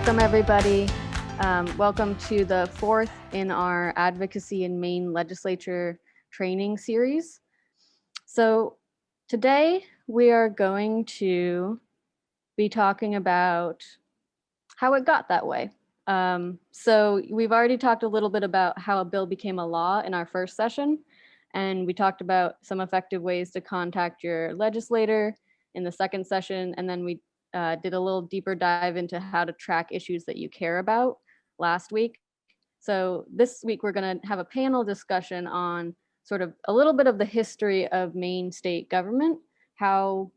Welcome, everybody. Welcome to the fourth in our Advocacy in Maine Legislature training series. So today we are going to be talking about how it got that way. So we've already talked a little bit about how a bill became a law in our first session, and we talked about some effective ways to contact your legislator in the second session, and then we did a little deeper dive into how to track issues that you care about last week. So this week we're going to have a panel discussion on sort of a little bit of the history of Maine state government, how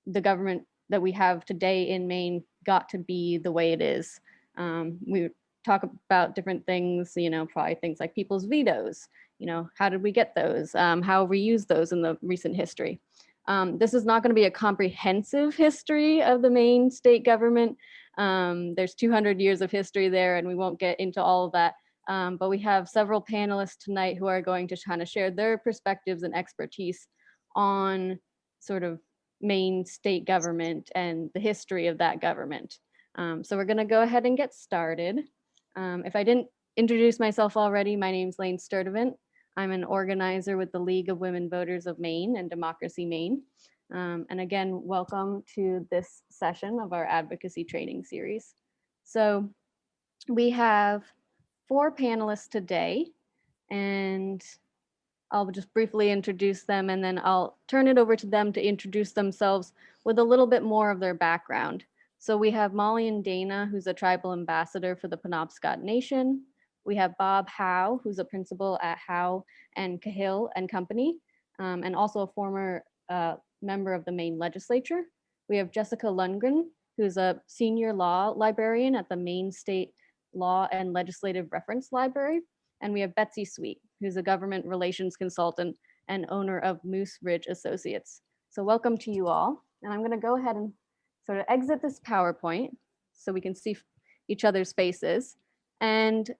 the government that we have today in Maine got to be the way it is. We talk about different things, probably things like people's vetoes, how did we get those? How we use those in the recent history. This is not going to be a comprehensive history of the Maine state government. There's 200 years of history there, and we won't get into all of that. But we have several panelists tonight who are going to kind of share their perspectives and expertise on sort of Maine state government and the history of that government. So we're going to go ahead and get started. If I didn't introduce myself already, my name's Lane Sturdivant. I'm an organizer with the League of Women Voters of Maine and Democracy Maine. And again, welcome to this session of our advocacy training series. So we have 4 panelists today, and I'll just briefly introduce them, and then I'll turn it over to them to introduce themselves with a little bit more of their background. So we have Molly and Dana, who's a tribal ambassador for the Penobscot Nation. We have Bob Howe, who's a principal at Howe and Cahill and Company, and also a former member of the Maine Legislature. We have Jessica Lundgren, who's a senior law librarian at the Maine State Law and Legislative Reference Library. And we have Betsy Sweet, who's a government relations consultant and owner of Moose Ridge Associates. So welcome to you all. And I'm going to go ahead and sort of exit this PowerPoint so we can see each other's faces. And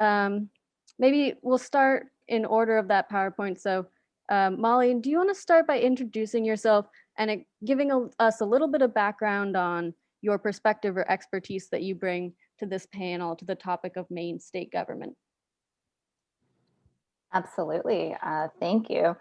maybe we'll start in order of that PowerPoint. So Molly, do you want to start by introducing yourself and giving us a little bit of background on your perspective or expertise that you bring to this panel, to the topic of Maine state government? Absolutely. Thank you.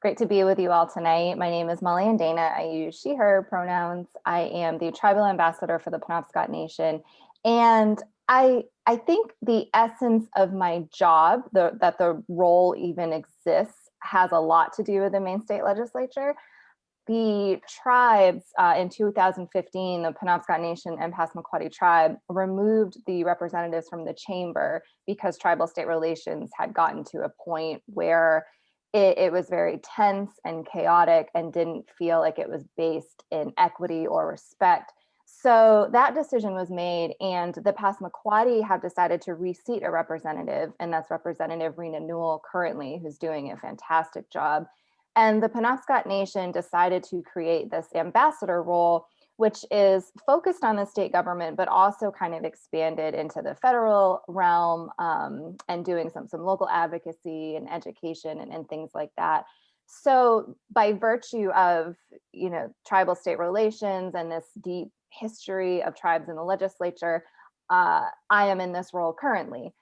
Great to be with you all tonight. My name is Molly and Dana. I use she, her pronouns. I am the tribal ambassador for the Penobscot Nation. And I think the essence of my job, that the role even exists, has a lot to do with the Maine State Legislature. The tribes in 2015, the Penobscot Nation and Passamaquoddy tribe removed the representatives from the chamber because tribal state relations had gotten to a point where it was very tense and chaotic and didn't feel like it was based in equity or respect. So that decision was made, and the Passamaquoddy have decided to reseat a representative, and that's Representative Rena Newell currently, who's doing a fantastic job. And the Penobscot Nation decided to create this ambassador role, which is focused on the state government, but also kind of expanded into the federal realm, and doing some local advocacy and education and things like that. So by virtue of, tribal state relations and this deep history of tribes in the legislature, I am in this role currently.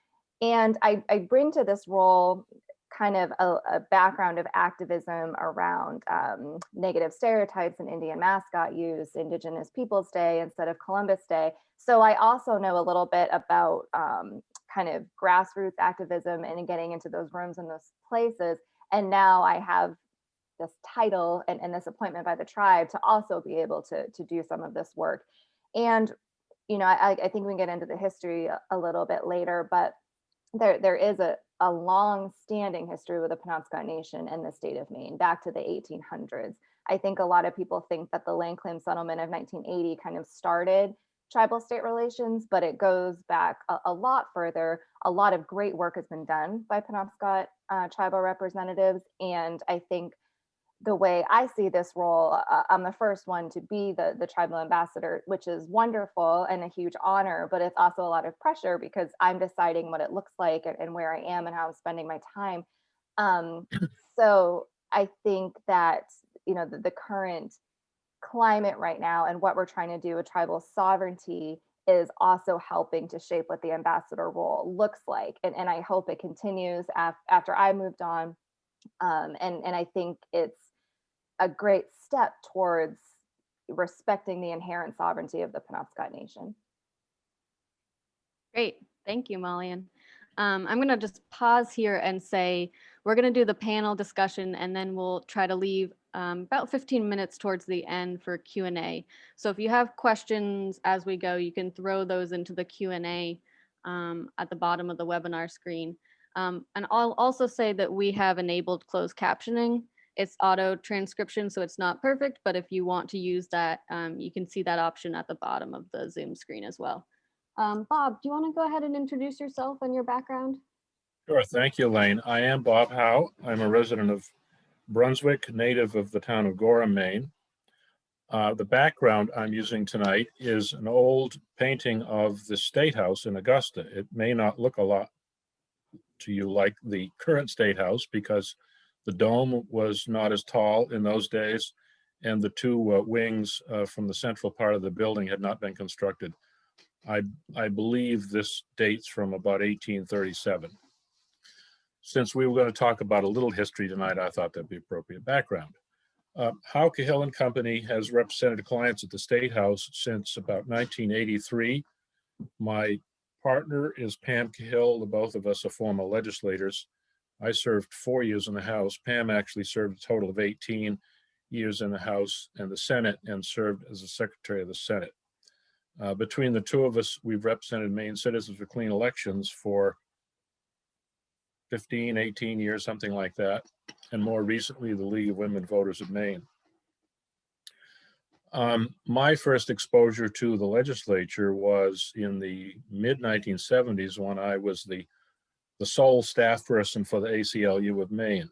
And I bring to this role kind of a background of activism around negative stereotypes and Indian mascot use, Indigenous Peoples Day instead of Columbus Day. So I also know a little bit about kind of grassroots activism and getting into those rooms and those places. And now I have this title and this appointment by the tribe to also be able to do some of this work. And, I think we can get into the history a little bit later, but there is a long-standing history with the Penobscot Nation and the state of Maine back to the 1800s. I think a lot of people think that the land claim settlement of 1980 kind of started tribal state relations, but it goes back a lot further. A lot of great work has been done by Penobscot tribal representatives, and I think the way I see this role, I'm the first one to be the tribal ambassador, which is wonderful and a huge honor, but it's also a lot of pressure because I'm deciding what it looks like and where I am and how I'm spending my time. So I think that, the current climate right now and what we're trying to do with tribal sovereignty is also helping to shape what the ambassador role looks like. And I hope it continues after I moved on. And I think it's a great step towards respecting the inherent sovereignty of the Penobscot Nation. Great. Thank you, Molly. I'm going to just pause here and say we're going to do the panel discussion, and then we'll try to leave about 15 minutes towards the end for Q&A. So if you have questions as we go, you can throw those into the Q&A at the bottom of the webinar screen. And I'll also say that we have enabled closed captioning. It's auto transcription, so it's not perfect, but if you want to use that, you can see that option at the bottom of the Zoom screen as well. Bob, do you want to go ahead and introduce yourself and your background? Sure. Thank you, Elaine. I am Bob Howe. I'm a resident of Brunswick, native of the town of Gorham, Maine. The background I'm using tonight is an old painting of the State House in Augusta. It may not look a lot to you like the current State House because the dome was not as tall in those days, and the two wings from the central part of the building had not been constructed. I believe this dates from about 1837. Since we were going to talk about a little history tonight, I thought that'd be appropriate background. Howe, Cahill and Company has represented clients at the State House since about 1983. My partner is Pam Cahill. The both of us are former legislators. I served 4 years in the House. Pam actually served a total of 18 years in the House and the Senate and served as a Secretary of the Senate. Between the two of us, we've represented Maine Citizens for Clean Elections for 15, 18 years, something like that, and more recently, the League of Women Voters of Maine. My first exposure to the legislature was in the mid-1970s when I was the sole staff person for the ACLU of Maine.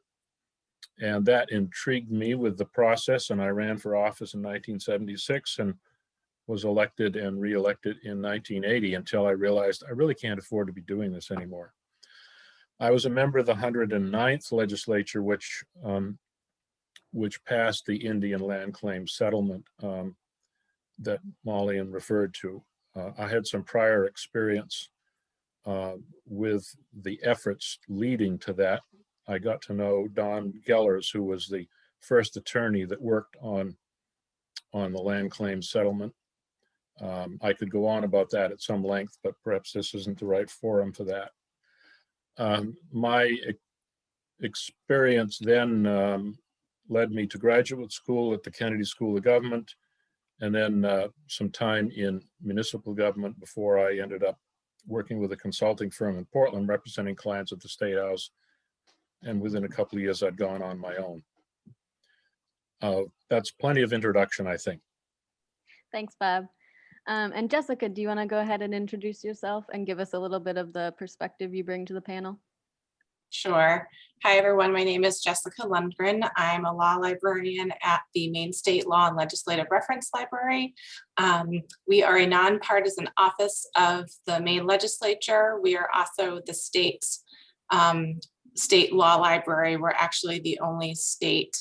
And that intrigued me with the process, and I ran for office in 1976 and was elected and re-elected in 1980 until I realized I really can't afford to be doing this anymore. I was a member of the 109th legislature, which passed the Indian land claim settlement that Molly referred to. I had some prior experience with the efforts leading to that. I got to know Don Gellers, who was the first attorney that worked on the land claim settlement. I could go on about that at some length, but perhaps this isn't the right forum for that. My experience then led me to graduate school at the Kennedy School of Government, and then some time in municipal government before I ended up working with a consulting firm in Portland, representing clients at the State House. And within a couple of years, I'd gone on my own. That's plenty of introduction, I think. Thanks, Bob. And Jessica, do you want to go ahead and introduce yourself and give us a little bit of the perspective you bring to the panel? Sure. Hi, everyone. My name is Jessica Lundgren. I'm a law librarian at the Maine State Law and Legislative Reference Library. We are a nonpartisan office of the Maine Legislature. We are also the state's state law library. We're actually the only state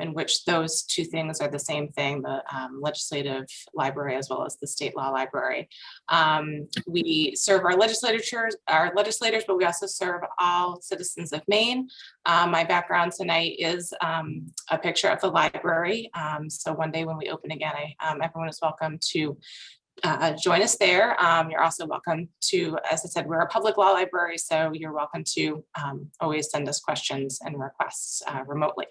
in which those two things are the same thing, the legislative library as well as the state law library. We serve our legislators, but we also serve all citizens of Maine. My background tonight is a picture of the library. So one day when we open again, everyone is welcome to join us there. You're also welcome to, as I said, we're a public law library, so you're welcome to always send us questions and requests remotely.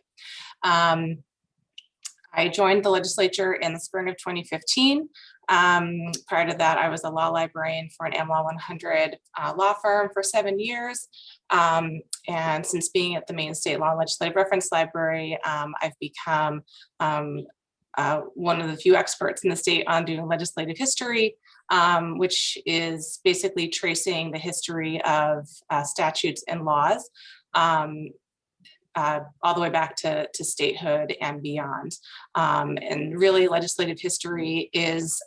I joined the legislature in the spring of 2015. Prior to that, I was a law librarian for an AmLaw 100 law firm for 7 years. And since being at the Maine State Law and Legislative Reference Library, I've become one of the few experts in the state on doing legislative history, which is basically tracing the history of statutes and laws all the way back to statehood and beyond. And really, legislative history is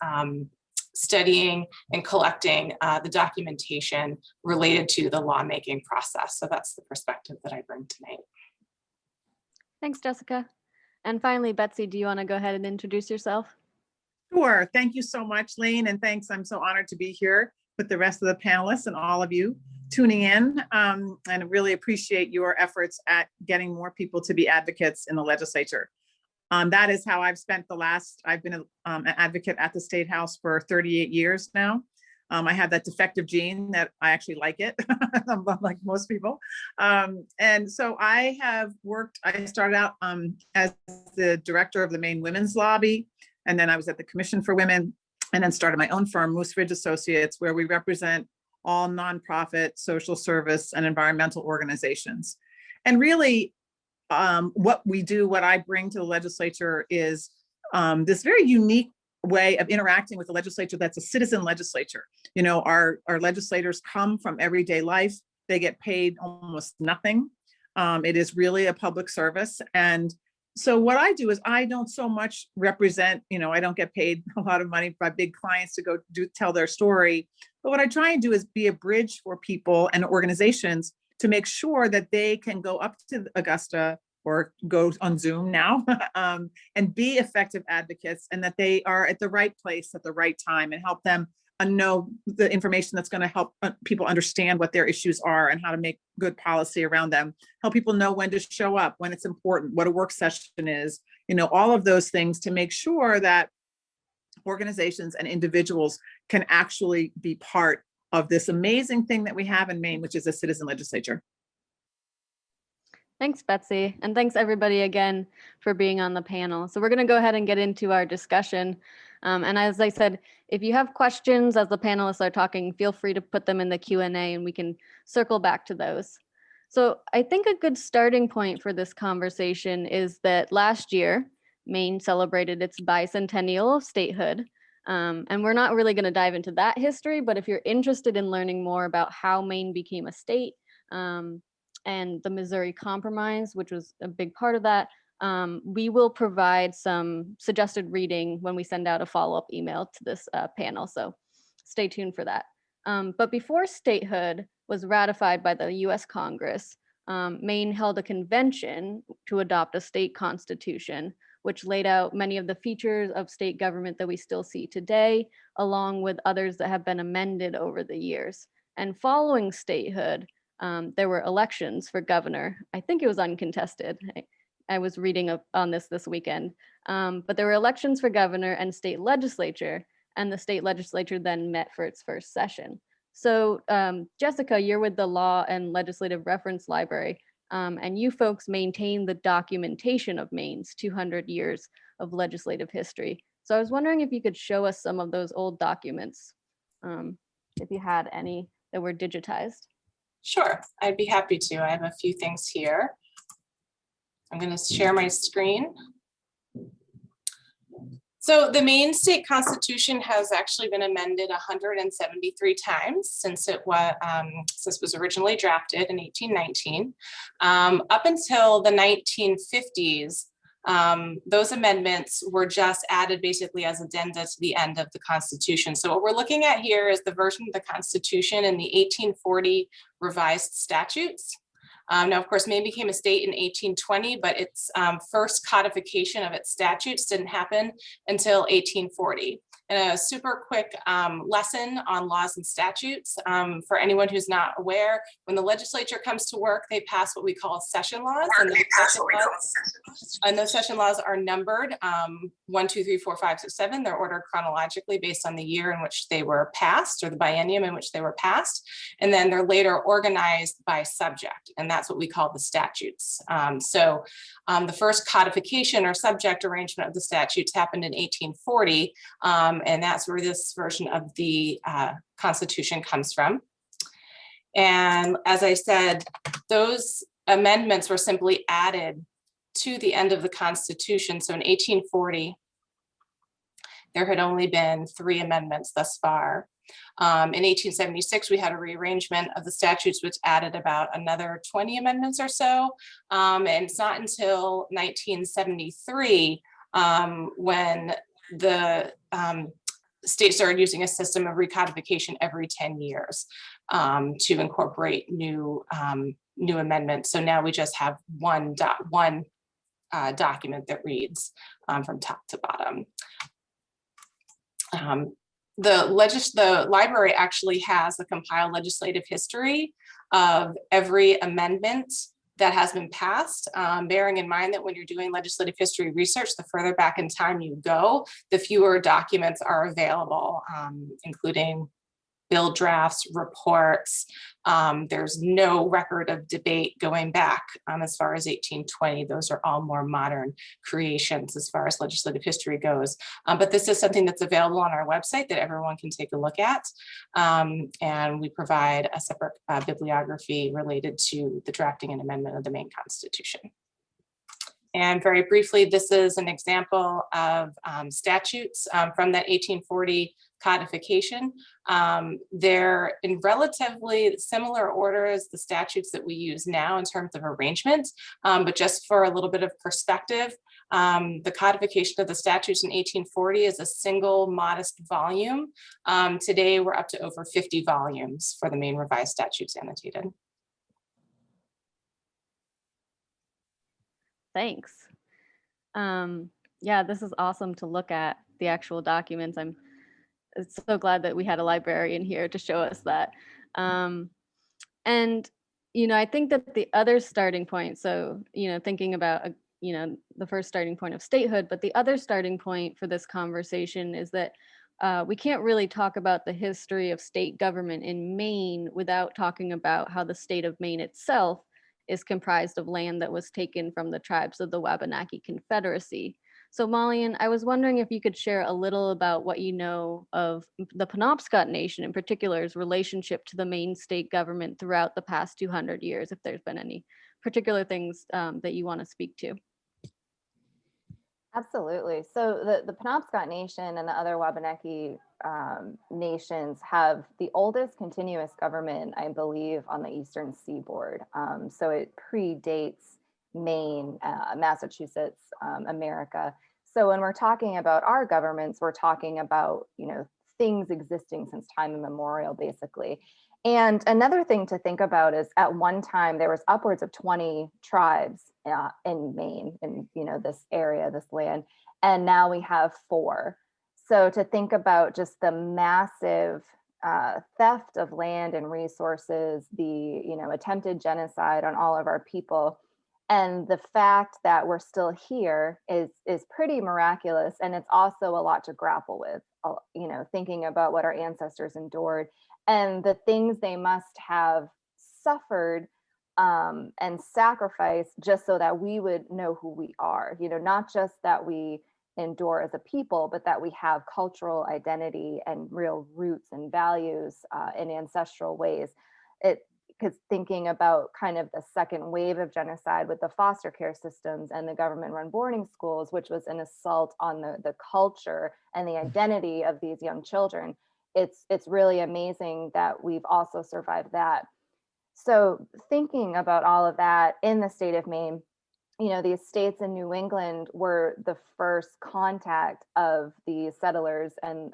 studying and collecting the documentation related to the lawmaking process. So that's the perspective that I bring tonight. Thanks, Jessica. And finally, Betsy, do you want to go ahead and introduce yourself? Sure. Thank you so much, Lane, and thanks. I'm so honored to be here with the rest of the panelists and all of you tuning in, and really appreciate your efforts at getting more people to be advocates in the legislature. That is how I've spent I've been an advocate at the State House for 38 years now. I have that defective gene that I actually like it, like most people. And so I started out as the director of the Maine Women's Lobby, and then I was at the Commission for Women, and then started my own firm, Moose Ridge Associates, where we represent all nonprofit, social service, and environmental organizations. And really, what we do, what I bring to the legislature is this very unique way of interacting with the legislature that's a citizen legislature. You know, our legislators come from everyday life. They get paid almost nothing. It is really a public service. And so what I do is I don't so much represent, I don't get paid a lot of money by big clients to go tell their story. But what I try and do is be a bridge for people and organizations to make sure that they can go up to Augusta or go on Zoom now and be effective advocates, and that they are at the right place at the right time and help them know the information that's going to help people understand what their issues are and how to make good policy around them, help people know when to show up, when it's important, what a work session is, all of those things to make sure that organizations and individuals can actually be part of this amazing thing that we have in Maine, which is a citizen legislature. Thanks, Betsy. And thanks everybody again for being on the panel. So we're going to go ahead and get into our discussion. And as I said, if you have questions as the panelists are talking, feel free to put them in the Q&A and we can circle back to those. So I think a good starting point for this conversation is that last year, Maine celebrated its bicentennial of statehood. And we're not really going to dive into that history, but if you're interested in learning more about how Maine became a state, and the Missouri Compromise, which was a big part of that, we will provide some suggested reading when we send out a follow-up email to this panel. So stay tuned for that. But before statehood was ratified by the US Congress, Maine held a convention to adopt a state constitution, which laid out many of the features of state government that we still see today, along with others that have been amended over the years. And following statehood, there were elections for governor. I think it was uncontested. I was reading on this weekend. But there were elections for governor and state legislature, and the state legislature then met for its first session. So Jessica, you're with the Law and Legislative Reference Library, and you folks maintain the documentation of Maine's 200 years of legislative history. So I was wondering if you could show us some of those old documents, if you had any that were digitized. Sure, I'd be happy to. I have a few things here. I'm going to share my screen. So the Maine State Constitution has actually been amended 173 times since it was originally drafted in 1819. Up until the 1950s, those amendments were just added basically as addenda to the end of the Constitution. So what we're looking at here is the version of the Constitution in the 1840 revised statutes. Now, of course, Maine became a state in 1820, but its first codification of its statutes didn't happen until 1840. And a super quick lesson on laws and statutes for anyone who's not aware, when the legislature comes to work, they pass what we call session laws. And those session laws are numbered 1, 2, 3, 4, 5, 6, 7. They're ordered chronologically based on the year in which they were passed or the biennium in which they were passed. And then they're later organized by subject. And that's what we call the statutes. The first codification or subject arrangement of the statutes happened in 1840. And that's where this version of the Constitution comes from. And as I said, those amendments were simply added to the end of the Constitution. So in 1840, there had only been 3 amendments thus far. In 1876, we had a rearrangement of the statutes, which added about another 20 amendments or so. And it's not until 1973 when the state started using a system of recodification every 10 years to incorporate new amendments. So now we just have one document that reads from top to bottom. The library actually has a compiled legislative history of every amendment that has been passed, bearing in mind that when you're doing legislative history research, the further back in time you go, the fewer documents are available, including bill drafts, reports. There's no record of debate going back as far as 1820. Those are all more modern creations as far as legislative history goes. But this is something that's available on our website that everyone can take a look at. And we provide a separate bibliography related to the drafting and amendment of the Maine Constitution. And very briefly, this is an example of statutes from that 1840 codification. They're in relatively similar order as the statutes that we use now in terms of arrangement, but just for a little bit of perspective, the codification of the statutes in 1840 is a single modest volume. Today, we're up to over 50 volumes for the Maine Revised Statutes Annotated. Thanks. Yeah, this is awesome to look at the actual documents. I'm so glad that we had a librarian here to show us that. And, you know, I think that the other starting point, so, you know, thinking about, you know, the first starting point of statehood, but the other starting point for this conversation is that we can't really talk about the history of state government in Maine without talking about how the state of Maine itself is comprised of land that was taken from the tribes of the Wabanaki Confederacy. So Malian, I was wondering if you could share a little about what you know of the Penobscot Nation in particular's relationship to the Maine state government throughout the past 200 years, if there's been any particular things that you want to speak to. Absolutely. So the Penobscot Nation and the other Wabanaki nations have the oldest continuous government, I believe, on the eastern seaboard. So it predates Maine, Massachusetts, America. So when we're talking about our governments, we're talking about, you know, things existing since time immemorial, basically. And another thing to think about is at one time there was upwards of 20 tribes in Maine, in, you know, this area, this land, and now we have 4. So to think about just the massive theft of land and resources, the, you know, attempted genocide on all of our people, and the fact that we're still here is pretty miraculous, and it's also a lot to grapple with. You know, thinking about what our ancestors endured and the things they must have suffered and sacrificed just so that we would know who we are. You know, not just that we endure as a people, but that we have cultural identity and real roots and values in ancestral ways. Because thinking about kind of the second wave of genocide with the foster care systems and the government-run boarding schools, which was an assault on the culture and the identity of these young children, it's really amazing that we've also survived that. So thinking about all of that in the state of Maine, you know, the estates in New England were the first contact of the settlers and,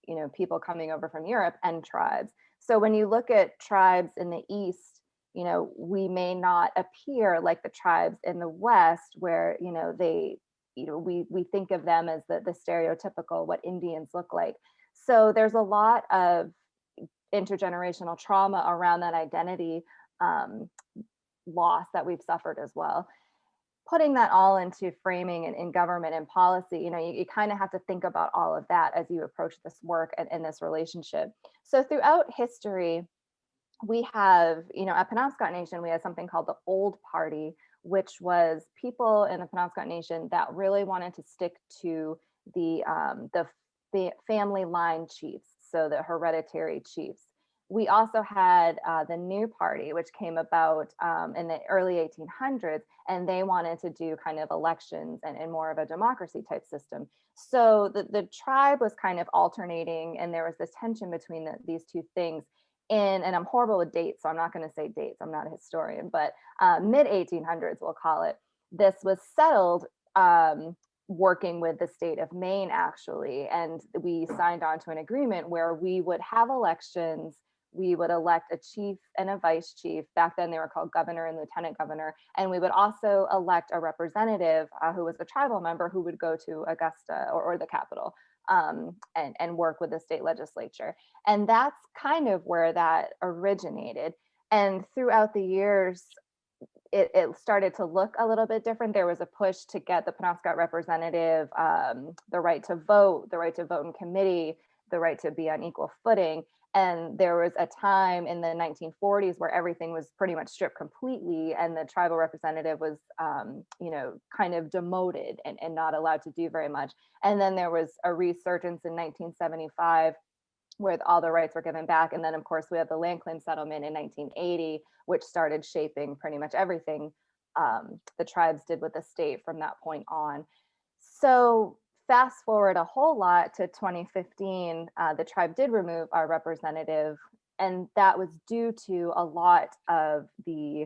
you know, people coming over from Europe and tribes. So when you look at tribes in the East, you know, we may not appear like the tribes in the West where, you know, they, you know, we think of them as the stereotypical what Indians look like. So there's a lot of intergenerational trauma around that identity loss that we've suffered as well. Putting that all into framing and in government and policy, you know, you kind of have to think about all of that as you approach this work and this relationship. So throughout history, we have, you know, at Penobscot Nation, we had something called the Old Party, which was people in the Penobscot Nation that really wanted to stick to the family line chiefs, so the hereditary chiefs. We also had the New Party, which came about in the early 1800s, and they wanted to do kind of elections and more of a democracy type system. So the tribe was kind of alternating, and there was this tension between these two things. And I'm horrible with dates, so I'm not going to say dates. I'm not a historian, but mid 1800s, we'll call it. This was settled working with the state of Maine, actually, and we signed on to an agreement where we would have elections. We would elect a chief and a vice chief. Back then they were called governor and lieutenant governor. And we would also elect a representative who was a tribal member who would go to Augusta or the capital and work with the state legislature. And that's kind of where that originated. And throughout the years, it started to look a little bit different. There was a push to get the Penobscot representative the right to vote in committee, the right to be on equal footing. And there was a time in the 1940s where everything was pretty much stripped completely, and the tribal representative was, kind of demoted and not allowed to do very much. And then there was a resurgence in 1975 where all the rights were given back. And then, of course, we had the land claim settlement in 1980, which started shaping pretty much everything the tribes did with the state from that point on. So fast forward a whole lot to 2015, the tribe did remove our representative, and that was due to a lot of the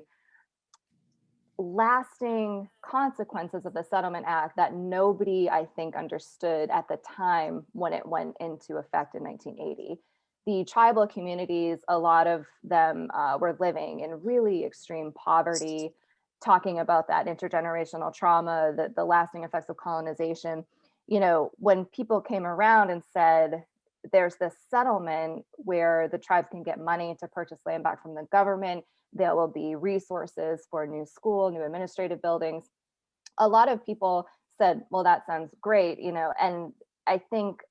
lasting consequences of the Settlement Act that nobody, I think, understood at the time when it went into effect in 1980. The tribal communities, a lot of them were living in really extreme poverty, talking about that intergenerational trauma, the lasting effects of colonization. When people came around and said, there's this settlement where the tribes can get money to purchase land back from the government, there will be resources for a new school, new administrative buildings. A lot of people said, well, that sounds great, and I think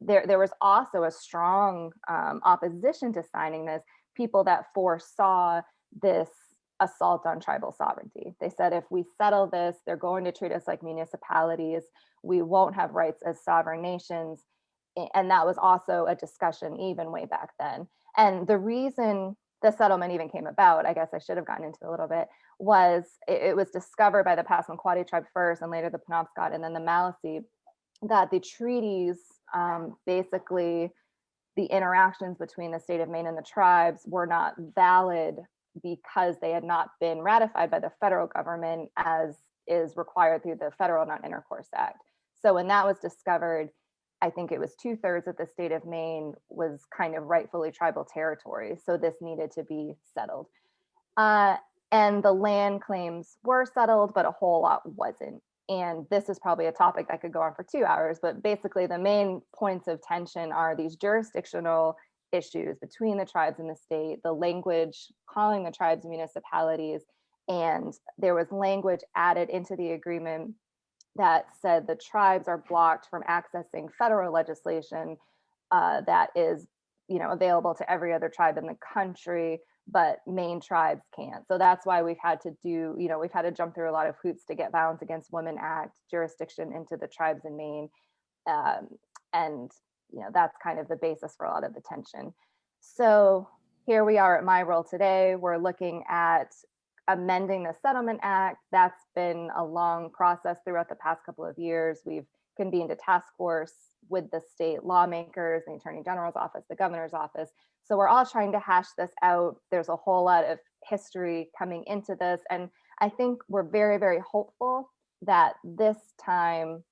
there was also a strong opposition to signing this, people that foresaw this assault on tribal sovereignty. They said, if we settle this, they're going to treat us like municipalities. We won't have rights as sovereign nations. And that was also a discussion even way back then. And the reason the settlement even came about, I guess I should have gotten into a little bit, was it was discovered by the Passamaquoddy tribe first, and later the Penobscot, and then the Maliseet, that the treaties, basically the interactions between the state of Maine and the tribes, were not valid because they had not been ratified by the federal government as is required through the Federal Non-Intercourse Act. So when that was discovered, I think it was 2/3 of the state of Maine was kind of rightfully tribal territory. So this needed to be settled. And the land claims were settled, but a whole lot wasn't. And this is probably a topic that could go on for 2 hours, but basically the main points of tension are these jurisdictional issues between the tribes and the state, the language calling the tribes municipalities, and there was language added into the agreement that said the tribes are blocked from accessing federal legislation that is, available to every other tribe in the country, but Maine tribes can't. So that's why we've had to jump through a lot of hoops to get Violence Against Women Act jurisdiction into the tribes in Maine. And that's kind of the basis for a lot of the tension. So here we are at my role today. We're looking at amending the Settlement Act. That's been a long process throughout the past couple of years. We've convened a task force with the state lawmakers, the Attorney General's office, the governor's office. So we're all trying to hash this out. There's a whole lot of history coming into this. And I think we're very, very hopeful that this time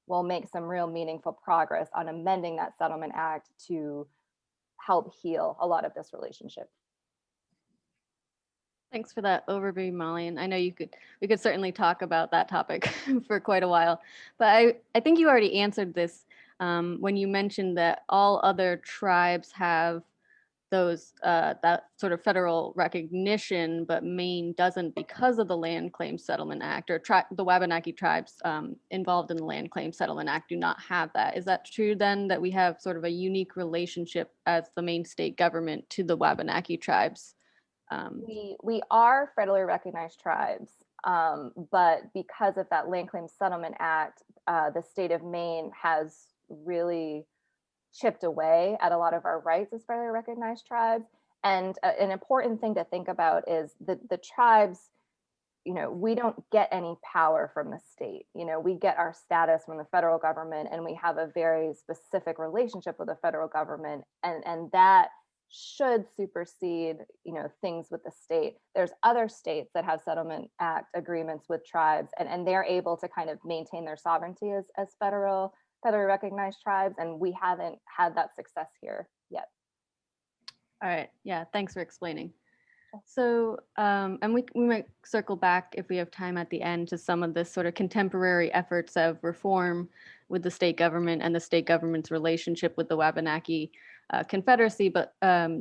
we'll make some real meaningful progress on amending that Settlement Act to help heal a lot of this relationship. Thanks for that overview, Molly. And I know we could certainly talk about that topic for quite a while, but I think you already answered this when you mentioned that all other tribes have those that sort of federal recognition, but Maine doesn't because of the Land Claim Settlement Act, or the Wabanaki tribes involved in the Land Claim Settlement Act do not have that. Is that true then, that we have sort of a unique relationship as the Maine state government to the Wabanaki tribes? We are federally recognized tribes, but because of that Land Claim Settlement Act, the state of Maine has really chipped away at a lot of our rights as federally recognized tribes. And an important thing to think about is the tribes, we don't get any power from the state. We get our status from the federal government, and we have a very specific relationship with the federal government, and that should supersede, things with the state. There's other states that have Settlement Act agreements with tribes, and they're able to kind of maintain their sovereignty as federally recognized tribes, and we haven't had that success here yet. All right, yeah, thanks for explaining. So, and we might circle back if we have time at the end to some of this sort of contemporary efforts of reform with the state government and the state government's relationship with the Wabanaki Confederacy. But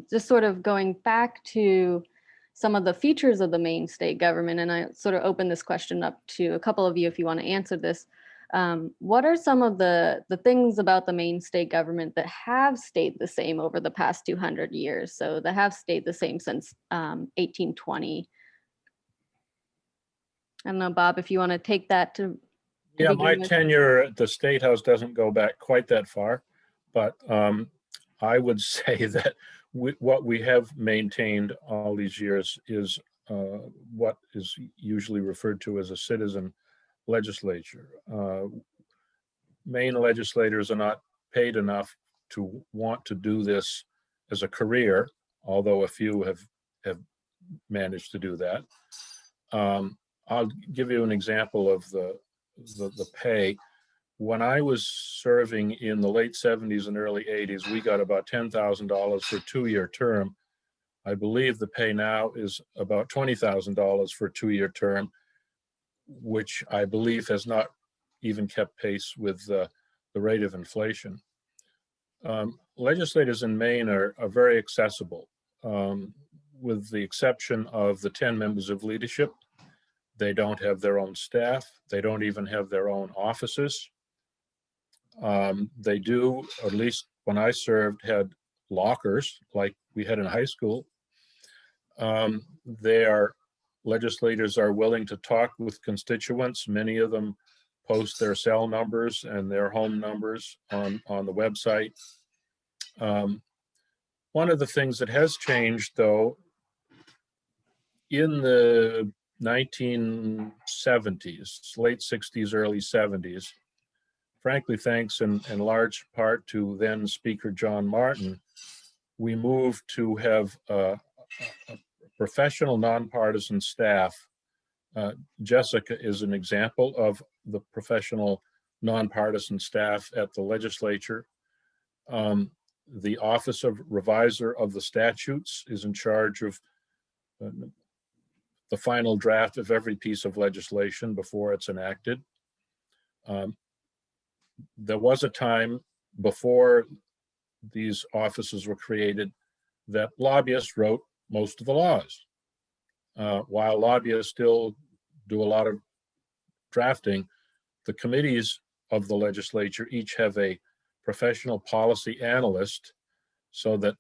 just sort of going back to some of the features of the Maine state government, and I sort of open this question up to a couple of you if you want to answer this. What are some of the things about the Maine state government that have stayed the same over the past 200 years? So that have stayed the same since 1820. I don't know, Bob, if you want to take that to Yeah, my begin with. tenure at the State House doesn't go back quite that far, but I would say that what we have maintained all these years is what is usually referred to as a citizen legislature. Maine legislators are not paid enough to want to do this as a career, although a few have managed to do that. I'll give you an example of the pay. When I was serving in the late 70s and early 80s, we got about $10,000 for a 2-year term. I believe the pay now is about $20,000 for a 2-year term, which I believe has not even kept pace with the rate of inflation. Legislators in Maine are very accessible, with the exception of the 10 members of leadership. They don't have their own staff. They don't even have their own offices. They do, at least when I served, had lockers like we had in high school. Legislators are willing to talk with constituents. Many of them post their cell numbers and their home numbers on the website. One of the things that has changed, though, in the 1970s, late 60s, early 70s, frankly, thanks in large part to then Speaker John Martin, we moved to have a professional nonpartisan staff. Jessica is an example of the professional nonpartisan staff at the legislature. The Office of Reviser of the Statutes is in charge of the final draft of every piece of legislation before it's enacted. There was a time before these offices were created that lobbyists wrote most of the laws. While lobbyists still do a lot of drafting, the committees of the legislature each have a professional policy analyst, so that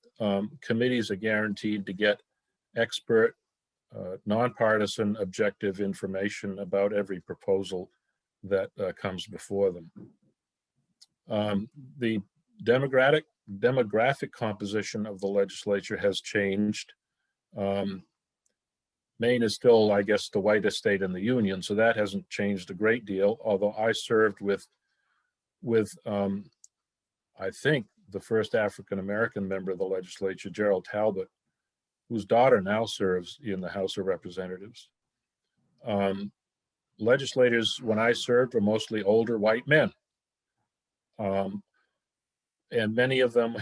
committees are guaranteed to get expert, nonpartisan, objective information about every proposal that comes before them. The demographic composition of the legislature has changed. Maine is still, I guess, the whitest state in the union, so that hasn't changed a great deal, although I served with I think, the first African-American member of the legislature, Gerald Talbot, whose daughter now serves in the House of Representatives. Legislators, when I served, were mostly older white men. And many of them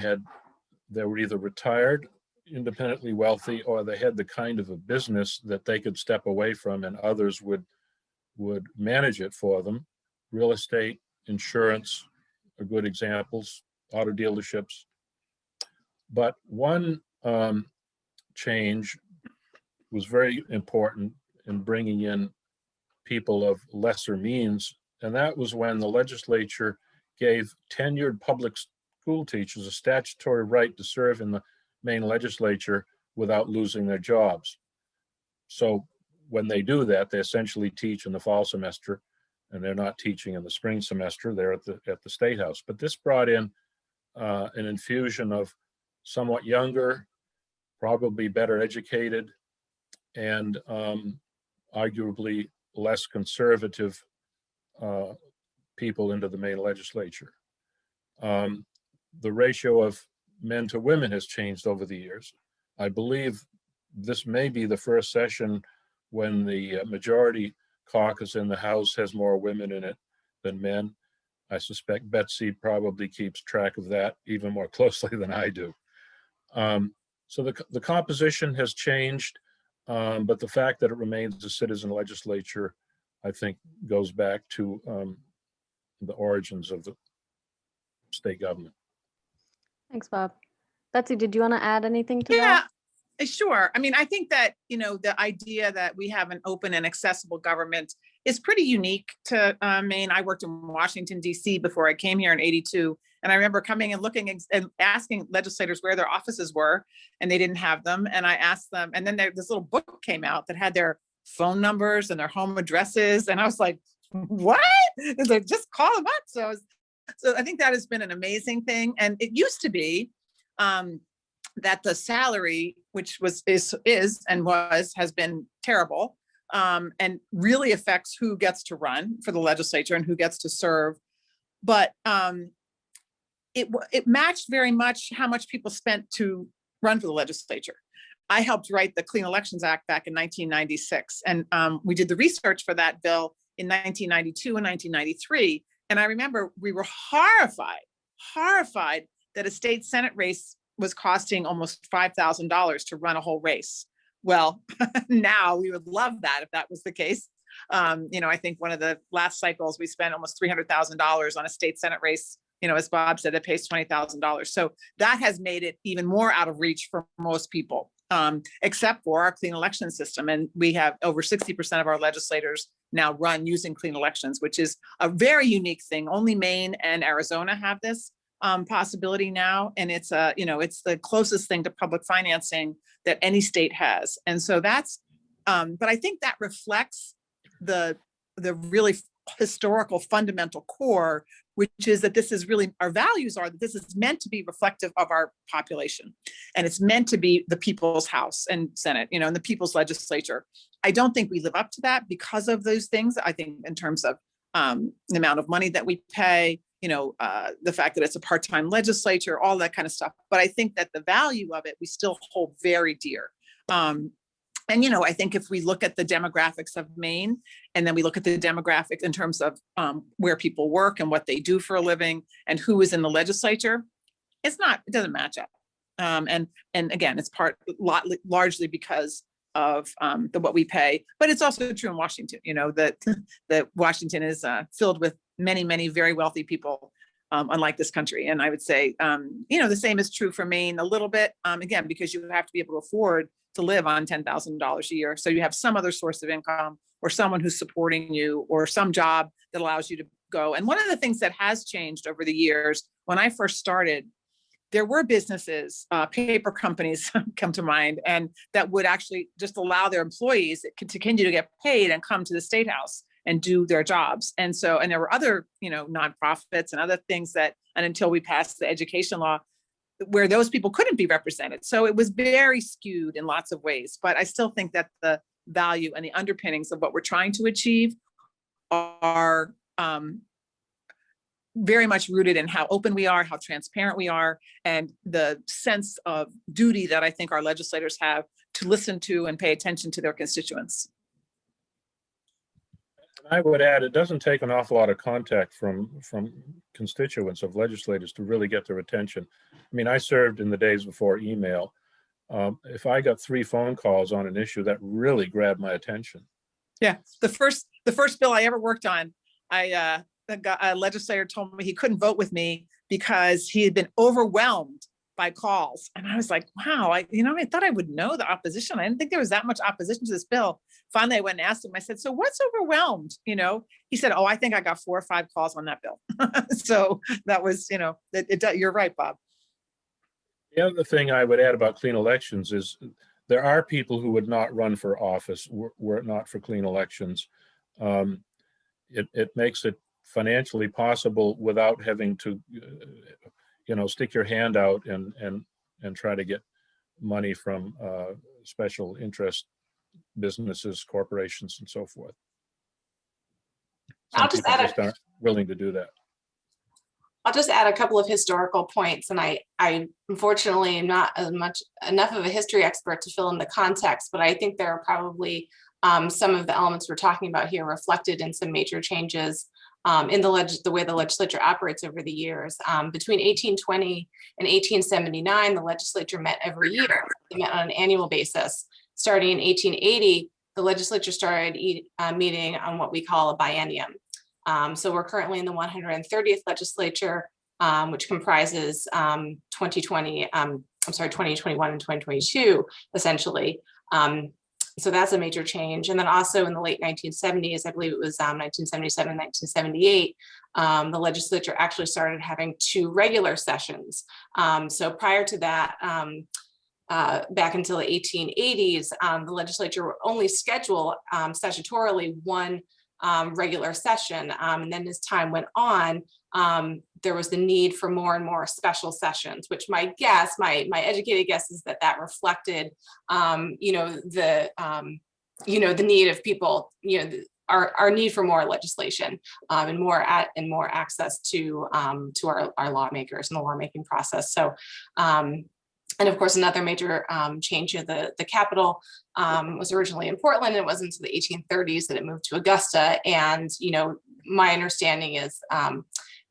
they were either retired, independently wealthy, or they had the kind of a business that they could step away from and others would manage it for them. Real estate, insurance are good examples, auto dealerships. But one change was very important in bringing in people of lesser means, and that was when the legislature gave tenured public school teachers a statutory right to serve in the Maine legislature without losing their jobs. So when they do that, they essentially teach in the fall semester, and they're not teaching in the spring semester. They're at the State House. But this brought in an infusion of somewhat younger, probably better educated, and arguably less conservative people into the Maine legislature. The ratio of men to women has changed over the years. I believe this may be the first session when the majority caucus in the House has more women in it than men. I suspect Betsy probably keeps track of that even more closely than I do. So the composition has changed. But the fact that it remains a citizen legislature, I think, goes back to the origins of the state government. Thanks, Bob. Betsy, did you want to add anything to Yeah, that? sure. I mean, I think that, the idea that we have an open and accessible government is pretty unique to Maine. I worked in Washington, D.C. before I came here in '82. And I remember coming and looking and asking legislators where their offices were, and they didn't have them. And I asked them, and then this little book came out that had their phone numbers and their home addresses. And I was like, what? It's like, just call them up. So I think that has been an amazing thing. And it used to be that the salary, which has been terrible, and really affects who gets to run for the legislature and who gets to serve. But it matched very much how much people spent to run for the legislature. I helped write the Clean Elections Act back in 1996. And we did the research for that bill in 1992 and 1993. And I remember we were horrified that a state Senate race was costing almost $5,000 to run a whole race. Well, now we would love that if that was the case. I think one of the last cycles we spent almost $300,000 on a state Senate race. As Bob said, it pays $20,000. So that has made it even more out of reach for most people, except for our clean election system. And we have over 60% of our legislators now run using clean elections, which is a very unique thing. Only Maine and Arizona have this possibility now. And it's it's the closest thing to public financing that any state has. And so that's, but I think that reflects the really historical fundamental core, which is that this is really, our values are that this is meant to be reflective of our population. And it's meant to be the people's House and Senate, and the people's legislature. I don't think we live up to that because of those things. I think in terms of the amount of money that we pay, the fact that it's a part-time legislature, all that kind of stuff. But I think that the value of it, we still hold very dear. And, I think if we look at the demographics of Maine, and then we look at the demographics in terms of where people work and what they do for a living and who is in the legislature, it doesn't match up. And again, it's largely because of what we pay, but it's also true in Washington, that Washington is filled with many, many very wealthy people, unlike this country. And I would say, the same is true for Maine a little bit, again, because you have to be able to afford to live on $10,000 a year. So you have some other source of income or someone who's supporting you or some job that allows you to go. And one of the things that has changed over the years, when I first started, there were businesses, paper companies come to mind, and that would actually just allow their employees to continue to get paid and come to the State House and do their jobs. And there were other, nonprofits and other things and until we passed the education law, where those people couldn't be represented. So it was very skewed in lots of ways, but I still think that the value and the underpinnings of what we're trying to achieve are very much rooted in how open we are, how transparent we are, and the sense of duty that I think our legislators have to listen to and pay attention to their constituents. I would add, it doesn't take an awful lot of contact from constituents of legislators to really get their attention. I mean, I served in the days before email. If I got 3 phone calls on an issue, that really grabbed my attention. Yeah, the first bill I ever worked on, a legislator told me he couldn't vote with me because he had been overwhelmed by calls. And I was like, wow, I thought I would know the opposition. I didn't think there was that much opposition to this bill. Finally, I went and asked him, I said, so what's overwhelmed? He said, oh, I think I got 4 or 5 calls on that bill. So that was, you're right, Bob. The other thing I would add about clean elections is there are people who would not run for office were it not for clean elections. It makes it financially possible without having to stick your hand out and try to get money from special interest businesses, corporations, and so forth. Some people just aren't willing to do that. I'll just add a couple of historical points, and I unfortunately am not enough of a history expert to fill in the context, but I think there are probably some of the elements we're talking about here reflected in some major changes in the way the legislature operates over the years. Between 1820 and 1879, the legislature met every year. They met on an annual basis. starting in 1880, the legislature started meeting on what we call a biennium. So we're currently in the 130th legislature, which comprises 2021 and 2022, essentially. So that's a major change. And then also in the late 1970s, I believe it was 1977, 1978, the legislature actually started having 2 regular sessions. So prior to that, back until the 1880s, the legislature would only schedule statutorily 1 regular session. And then as time went on, there was the need for more and more special sessions, which my educated guess is that reflected, the need of people, our need for more legislation and more access to our lawmakers and the lawmaking process. So, and of course, another major change of the capital was originally in Portland. It wasn't until the 1830s that it moved to Augusta. And, my understanding is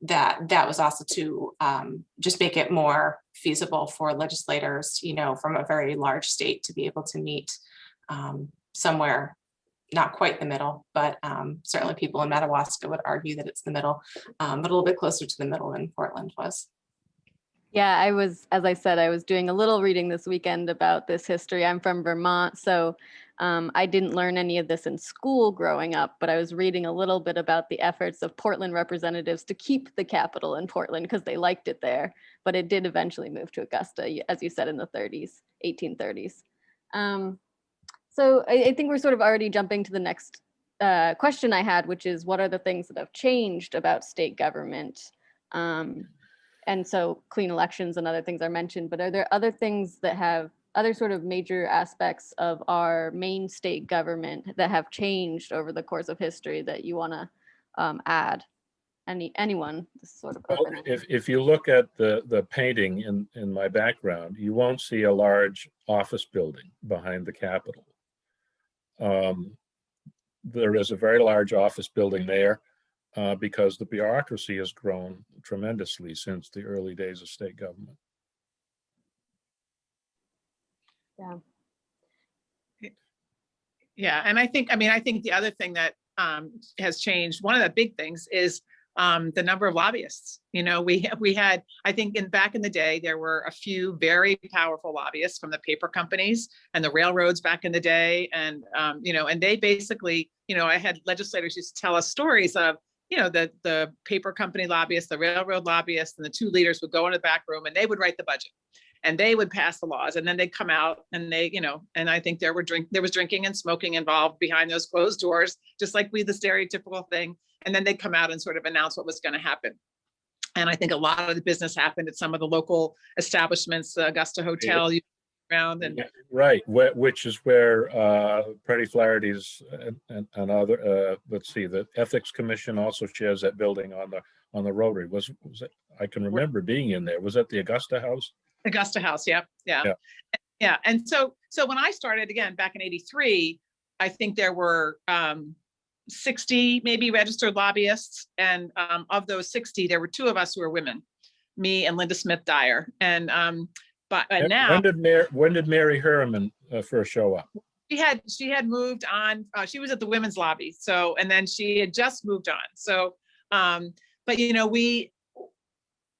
that was also to just make it more feasible for legislators, from a very large state to be able to meet somewhere, not quite the middle, but certainly people in Madawaska would argue that it's the middle, but a little bit closer to the middle than Portland was. Yeah, as I said, I was doing a little reading this weekend about this history. I'm from Vermont, so I didn't learn any of this in school growing up, but I was reading a little bit about the efforts of Portland representatives to keep the capital in Portland because they liked it there, but it did eventually move to Augusta, as you said, in the 1830s. So I think we're sort of already jumping to the next question I had, which is what are the things that have changed about state government? And so clean elections and other things are mentioned, but are there other things that have other sort of major aspects of our Maine state government that have changed over the course of history that you want to add? Anyone? This is sort of well, if you look at the painting in my background, you won't see a large office building behind the Capitol. There is a very large office building there. Because the bureaucracy has grown tremendously since the early days of state government. Yeah. Yeah, and I think the other thing that has changed, one of the big things is the number of lobbyists. We had, I think back in the day, there were a few very powerful lobbyists from the paper companies and the railroads back in the day. And, and they basically, I had legislators used to tell us stories of, the paper company lobbyists, the railroad lobbyists, and the 2 leaders would go in the back room and they would write the budget and they would pass the laws. And then they'd come out and and I think there was drinking and smoking involved behind those closed doors, just like the stereotypical thing. And then they'd come out and sort of announce what was going to happen. And I think a lot of the business happened at some of the local establishments, the Augusta Hotel, around and right, which is where Freddie Flaherty's and other let's see, the Ethics Commission also shares that building on the Rotary. Was it? I can remember being in there. Was that the Augusta House? Augusta House, yeah. And so when I started again back in '83, I think there were 60 maybe registered lobbyists, and of those 60, there were 2 of us who were women, me and Linda Smith Dyer, and now, when did Mary Herman first show up? She had moved on. She was at the women's lobby. So, and then she had just moved on. So, but we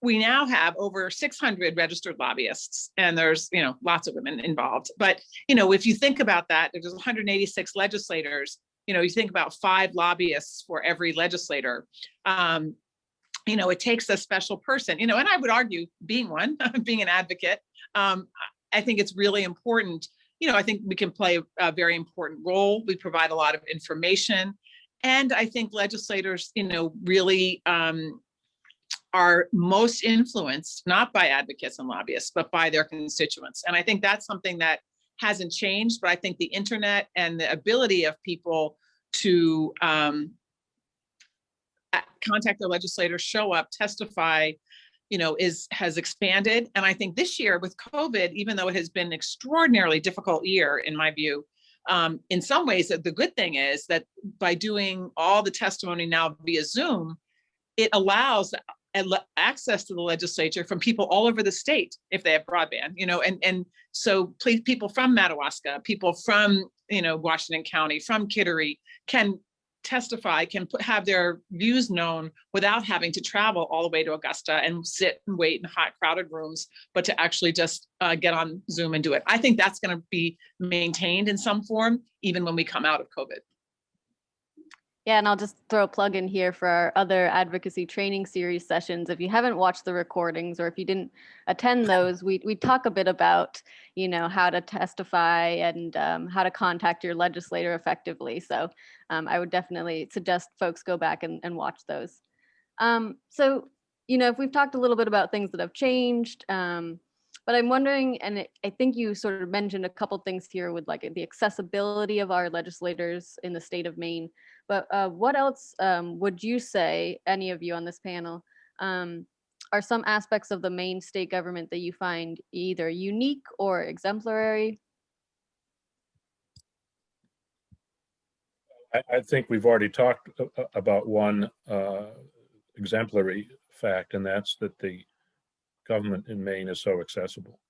now have over 600 registered lobbyists, and there's lots of women involved. But if you think about that, there's 186 legislators. You think about 5 lobbyists for every legislator. It takes a special person, and I would argue being one, being an advocate, I think it's really important. I think we can play a very important role. We provide a lot of information. And I think legislators, really are most influenced, not by advocates and lobbyists, but by their constituents. And I think that's something that hasn't changed, but I think the internet and the ability of people to contact their legislators, show up, testify, has expanded. And I think this year with COVID, even though it has been an extraordinarily difficult year, in my view, in some ways, the good thing is that by doing all the testimony now via Zoom, it allows access to the legislature from people all over the state if they have broadband, and so people from Madawaska, people from, Washington County, from Kittery can testify, can have their views known without having to travel all the way to Augusta and sit and wait in hot, crowded rooms, but to actually just get on Zoom and do it. I think that's going to be maintained in some form, even when we come out of COVID. Yeah, and I'll just throw a plug in here for our other advocacy training series sessions. If you haven't watched the recordings or if you didn't attend those, we talk a bit about, how to testify and how to contact your legislator effectively. So I would definitely suggest folks go back and watch those. So, if we've talked a little bit about things that have changed, but I'm wondering, and I think you sort of mentioned a couple things here with like the accessibility of our legislators in the state of Maine. But what else would you say, any of you on this panel, are some aspects of the Maine state government that you find either unique or exemplary? I think we've already talked about one exemplary fact, and that's that the government in Maine is so accessible.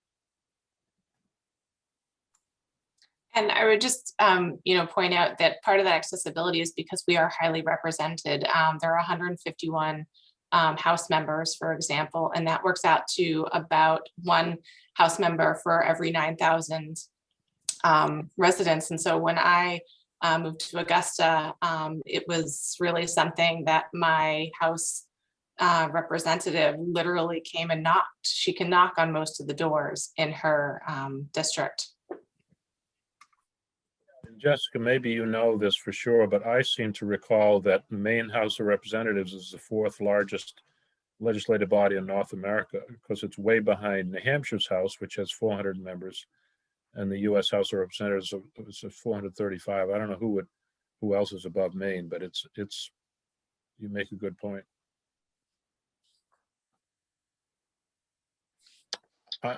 And I would just, point out that part of that accessibility is because we are highly represented. There are 151 House members, for example, and that works out to about one House member for every 9,000 residents. And so when I moved to Augusta, it was really something that my House representative literally came and knocked. She can knock on most of the doors in her district. Jessica, maybe you know this for sure, but I seem to recall that the Maine House of Representatives is the fourth largest legislative body in North America, because it's way behind New Hampshire's House, which has 400 members, and the U.S. House of Representatives is 435. I don't know who else is above Maine, but it's you make a good point.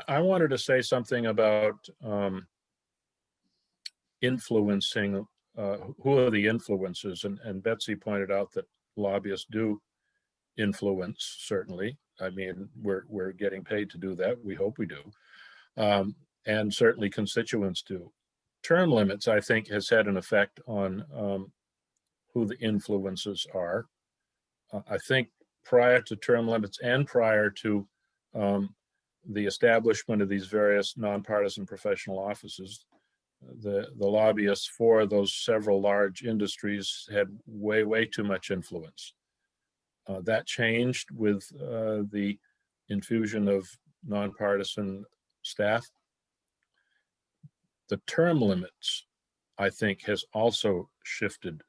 I wanted to say something about influencing, who are the influencers, and Betsy pointed out that lobbyists do influence, certainly. I mean, we're getting paid to do that. We hope we do. And certainly constituents do. Term limits, I think, has had an effect on who the influencers are. I think prior to term limits and prior to the establishment of these various nonpartisan professional offices, the lobbyists for those several large industries had way too much influence. That changed with the infusion of nonpartisan staff. The term limits, I think, has also shifted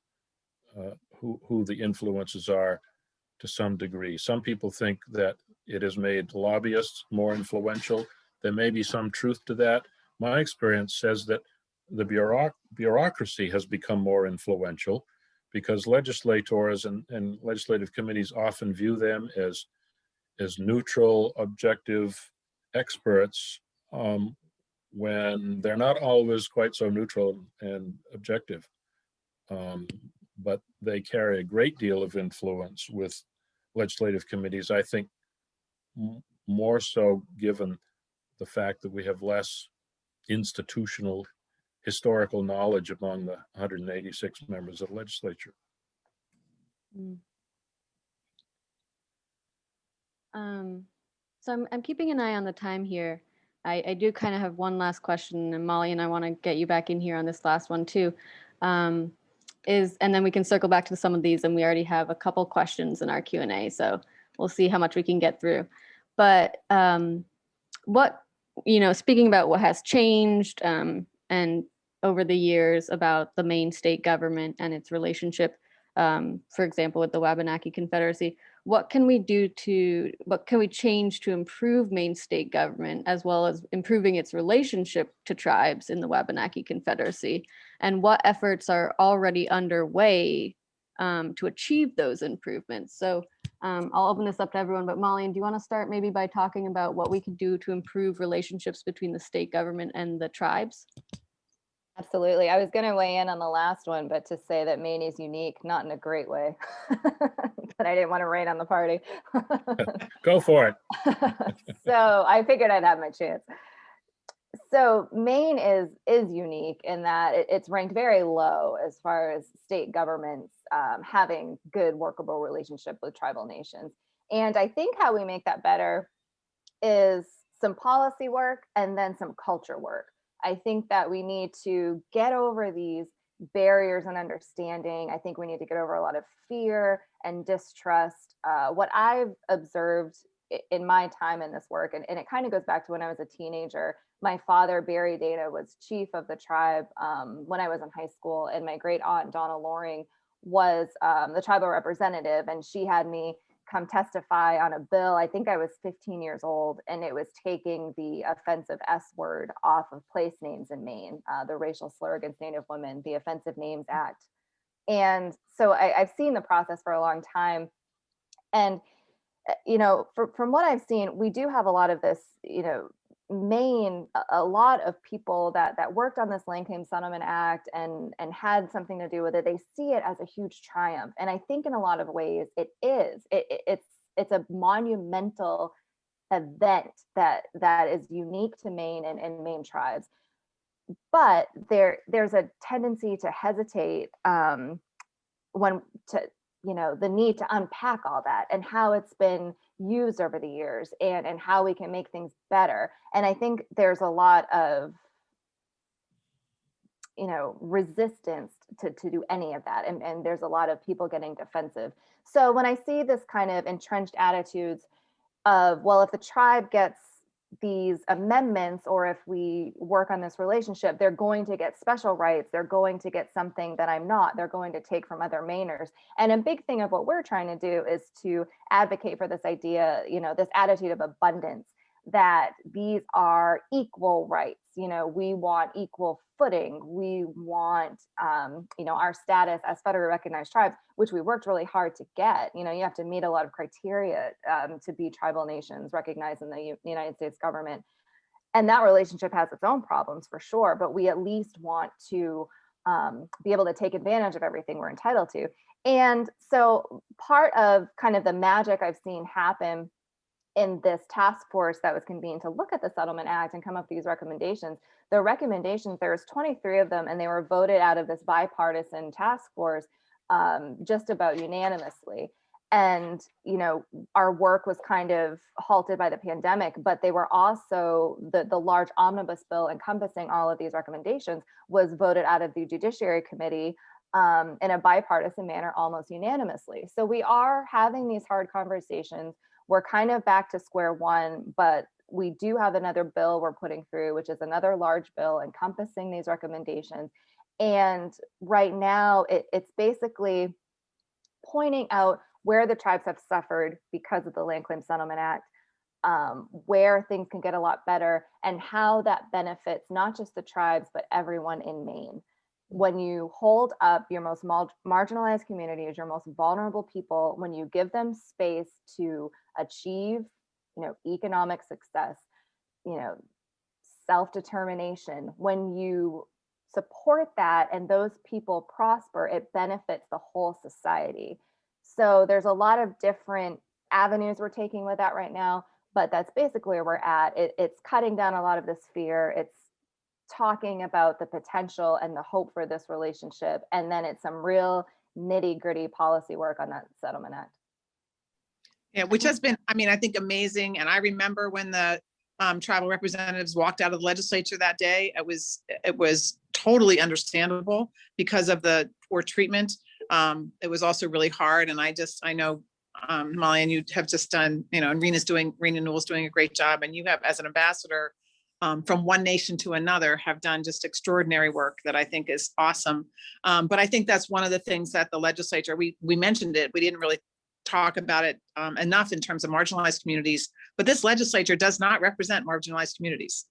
who the influences are to some degree. Some people think that it has made lobbyists more influential. There may be some truth to that. My experience says that the bureaucracy has become more influential because legislators and legislative committees often view them as neutral, objective experts when they're not always quite so neutral and objective. But they carry a great deal of influence with legislative committees, I think more so given the fact that we have less institutional historical knowledge among the 186 members of the legislature. So I'm keeping an eye on the time here. I do kind of have one last question, and Molly and I want to get you back in here on this last one too. And then we can circle back to some of these, and we already have a couple questions in our Q&A, so we'll see how much we can get through. But speaking about what has changed and over the years about the Maine state government and its relationship, for example, with the Wabanaki Confederacy, what can we change to improve Maine state government, as well as improving its relationship to tribes in the Wabanaki Confederacy? And what efforts are already underway to achieve those improvements? So I'll open this up to everyone, but Molly, do you want to start maybe by talking about what we could do to improve relationships between the state government and the tribes? Absolutely. I was going to weigh in on the last one, but to say that Maine is unique, not in a great way. But I didn't want to rain on the party. Go for it. So I figured I'd have my chance. So Maine is unique in that it's ranked very low as far as state governments having good workable relationship with tribal nations. And I think how we make that better is some policy work and then some culture work. I think that we need to get over these barriers and understanding. I think we need to get over a lot of fear and distrust. What I've observed in my time in this work, and it kind of goes back to when I was a teenager. My father, Barry Dana, was chief of the tribe when I was in high school, and my great aunt, Donna Loring, was the tribal representative, and she had me come testify on a bill. I think I was 15 years old, and it was taking the offensive S word off of place names in Maine, the racial slur against Native women, the Offensive Names Act. And so I've seen the process for a long time. And, from what I've seen, we do have a lot of this, Maine, a lot of people that worked on this Land Claim Settlement Act and had something to do with it, they see it as a huge triumph. And I think in a lot of ways it is. It's a monumental event that is unique to Maine and Maine tribes. But there's a tendency to hesitate the need to unpack all that and how it's been used over the years and how we can make things better. And I think there's a lot of resistance to do any of that, and there's a lot of people getting defensive. So when I see this kind of entrenched attitudes of, well, if the tribe gets these amendments, or if we work on this relationship, they're going to get special rights, they're going to get something that I'm not, they're going to take from other Mainers. And a big thing of what we're trying to do is to advocate for this idea, this attitude of abundance, that these are equal rights. We want equal footing. We want, our status as federally recognized tribes, which we worked really hard to get. You have to meet a lot of criteria to be tribal nations recognized in the United States government. And that relationship has its own problems for sure, but we at least want to be able to take advantage of everything we're entitled to. And so part of kind of the magic I've seen happen in this task force that was convened to look at the Settlement Act and come up with these recommendations. The recommendations, there was 23 of them, and they were voted out of this bipartisan task force just about unanimously. And, our work was kind of halted by the pandemic, but they were also, the large omnibus bill encompassing all of these recommendations was voted out of the Judiciary Committee in a bipartisan manner, almost unanimously. So we are having these hard conversations. We're kind of back to square one, but we do have another bill we're putting through, which is another large bill encompassing these recommendations. And right now, it's basically pointing out where the tribes have suffered because of the Land Claim Settlement Act, where things can get a lot better, and how that benefits not just the tribes, but everyone in Maine. When you hold up your most marginalized communities, your most vulnerable people, when you give them space to achieve, economic success, self-determination, when you support that and those people prosper, it benefits the whole society. So there's a lot of different avenues we're taking with that right now, but that's basically where we're at. It's cutting down a lot of this fear. It's talking about the potential and the hope for this relationship. And then it's some real nitty-gritty policy work on that Settlement Act. Yeah, which has been, I think, amazing. And I remember when the tribal representatives walked out of the legislature that day, it was totally understandable because of the poor treatment. It was also really hard. And I know, Molly, and you have just done, and Rena Newell's doing a great job. And you have, as an ambassador, from one nation to another, have done just extraordinary work that I think is awesome. But I think that's one of the things that the legislature, we mentioned it, we didn't really talk about it enough in terms of marginalized communities, but this legislature does not represent marginalized communities.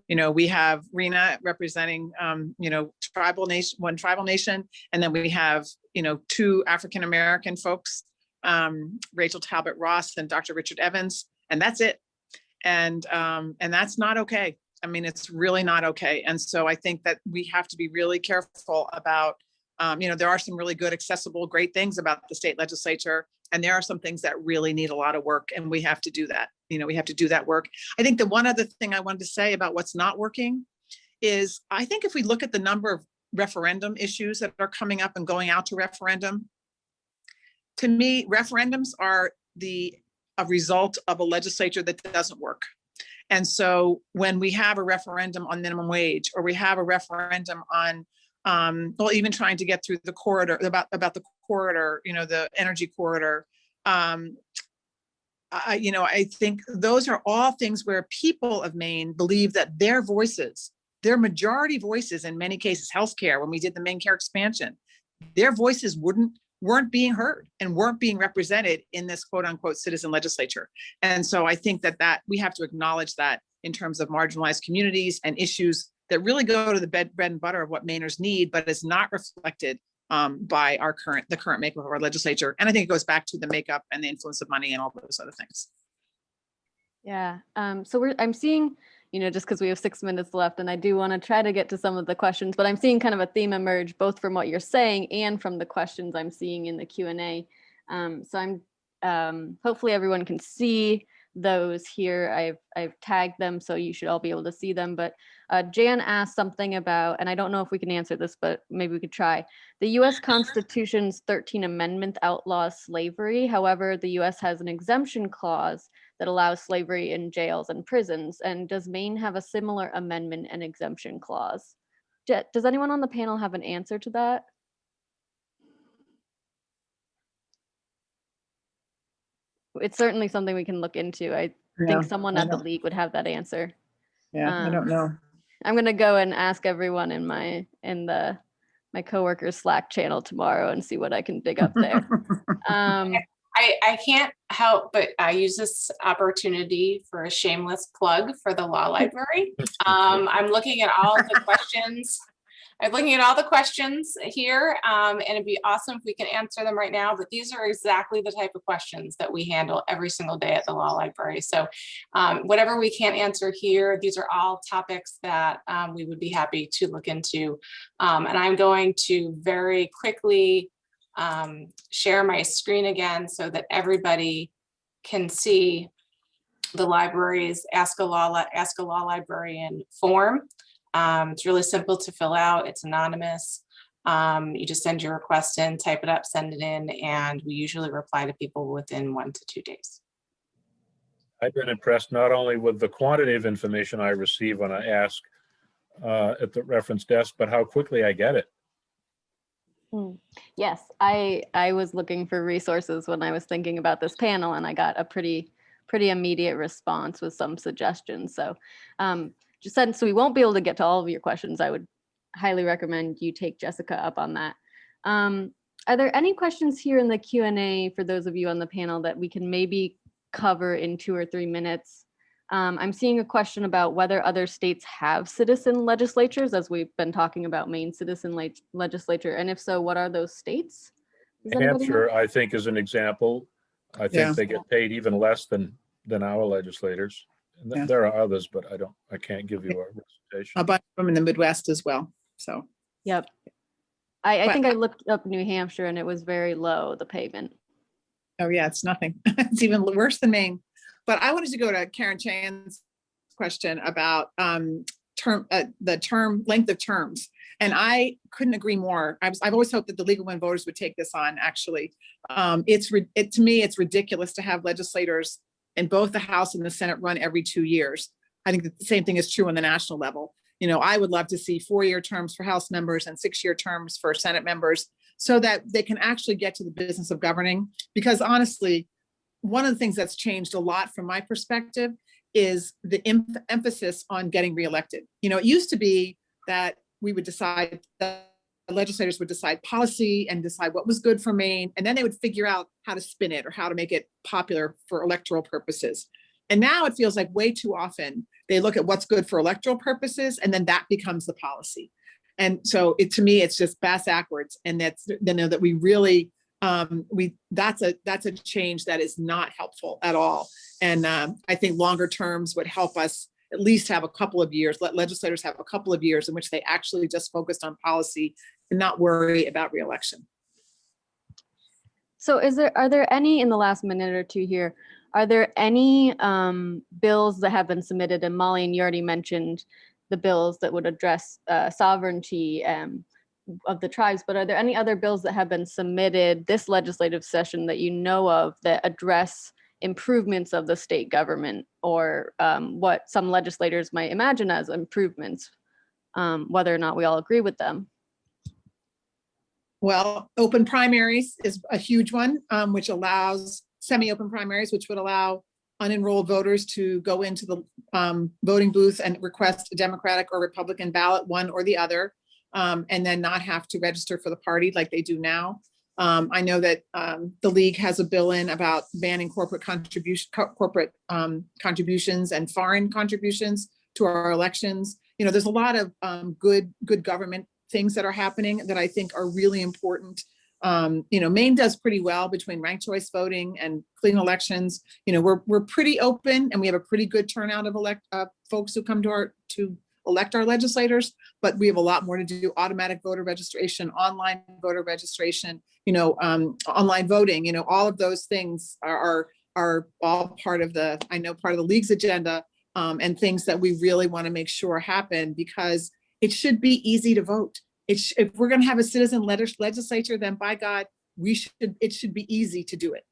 We have Rena representing, one tribal nation, and then we have, 2 African-American folks, Rachel Talbot Ross and Dr. Richard Evans, and that's it. And that's not okay. I mean, it's really not okay. And so I think that we have to be really careful about, there are some really good, accessible, great things about the state legislature. And there are some things that really need a lot of work, and we have to do that. We have to do that work. I think the one other thing I wanted to say about what's not working is, I think if we look at the number of referendum issues that are coming up and going out to referendum, to me, referendums are a result of a legislature that doesn't work. And so when we have a referendum on minimum wage, or we have a referendum on, even trying to get through the corridor, about the corridor, the energy corridor, I think those are all things where people of Maine believe that their voices, their majority voices, in many cases, healthcare, when we did the Maine Care expansion, their voices weren't being heard and weren't being represented in this quote unquote citizen legislature. And so I think that we have to acknowledge that in terms of marginalized communities and issues that really go to the bread and butter of what Mainers need, but is not reflected by the current makeup of our legislature. And I think it goes back to the makeup and the influence of money and all those other things. Yeah. So I'm seeing, just because we have 6 minutes left, and I do want to try to get to some of the questions, but I'm seeing kind of a theme emerge both from what you're saying and from the questions I'm seeing in the Q&A. So I'm hopefully everyone can see those here. I've tagged them, so you should all be able to see them. But Jan asked something about, and I don't know if we can answer this, but maybe we could try. The U.S. Constitution's 13th Amendment outlaws slavery. However, the U.S. has an exemption clause that allows slavery in jails and prisons. And does Maine have a similar amendment and exemption clause? Does anyone on the panel have an answer to that? It's certainly something we can look into. I think someone at the league would have that answer. Yeah, I don't know. I'm gonna go and ask everyone in my coworkers Slack channel tomorrow and see what I can dig up there. I can't help but use this opportunity for a shameless plug for the law library. I'm looking at all the questions. I'm looking at all the questions here, and it'd be awesome if we can answer them right now, but these are exactly the type of questions that we handle every single day at the law library. So whatever we can't answer here, these are all topics that we would be happy to look into. And I'm going to very quickly share my screen again so that everybody can see the library's Ask a Law Librarian form. It's really simple to fill out. It's anonymous. You just send your request in, type it up, send it in, and we usually reply to people within 1 to 2 days. I've been impressed not only with the quantity of information I receive when I ask at the reference desk, but how quickly I get it. Yes, I was looking for resources when I was thinking about this panel, and I got a pretty immediate response with some suggestions. So just since we won't be able to get to all of your questions, I would highly recommend you take Jessica up on that. Are there any questions here in the Q&A for those of you on the panel that we can maybe cover in 2 or 3 minutes? I'm seeing a question about whether other states have citizen legislatures, as we've been talking about Maine Citizen Legislature, and if so, what are those states? Hampshire, I think, is an example. I think they get paid even less than our legislators. And there are others, but I can't give you a representation. A bunch of them in the Midwest as well. So. Yep. I think I looked up New Hampshire and it was very low, the payment. Oh yeah, it's nothing. It's even worse than Maine. But I wanted to go to Karen Chan's question about the term length of terms. And I couldn't agree more. I've always hoped that the League of Women Voters would take this on, actually. To me, it's ridiculous to have legislators in both the House and the Senate run every 2 years. I think that the same thing is true on the national level. I would love to see 4-year terms for House members and 6-year terms for Senate members so that they can actually get to the business of governing. Because honestly, one of the things that's changed a lot from my perspective is the emphasis on getting reelected. It used to be that we would decide, that legislators would decide policy and decide what was good for Maine, and then they would figure out how to spin it or how to make it popular for electoral purposes. And now it feels like way too often they look at what's good for electoral purposes, and then that becomes the policy. And so to me, it's just backwards. And that's, that we really, that's a change that is not helpful at all. And I think longer terms would help us at least have a couple of years, let legislators have a couple of years in which they actually just focused on policy and not worry about reelection. So are there any, in the last minute or two here, are there any bills that have been submitted? And Molly, and you already mentioned the bills that would address sovereignty of the tribes, but are there any other bills that have been submitted this legislative session that you know of that address improvements of the state government, or what some legislators might imagine as improvements, whether or not we all agree with them? Well, open primaries is a huge one, which allows semi-open primaries, which would allow unenrolled voters to go into the voting booth and request a Democratic or Republican ballot, one or the other, and then not have to register for the party like they do now. I know that the league has a bill in about banning corporate contributions and foreign contributions to our elections. You know, there's a lot of good government things that are happening that I think are really important. You know, Maine does pretty well between ranked choice voting and clean elections. You know, we're pretty open, and we have a pretty good turnout of folks who come to elect our legislators, but we have a lot more to do. Automatic voter registration, online voter registration, you know, online voting, you know, all of those things are all part of part of the league's agenda, and things that we really want to make sure happen, because it should be easy to vote. If we're going to have a citizen legislature, then by God, it should be easy to do it.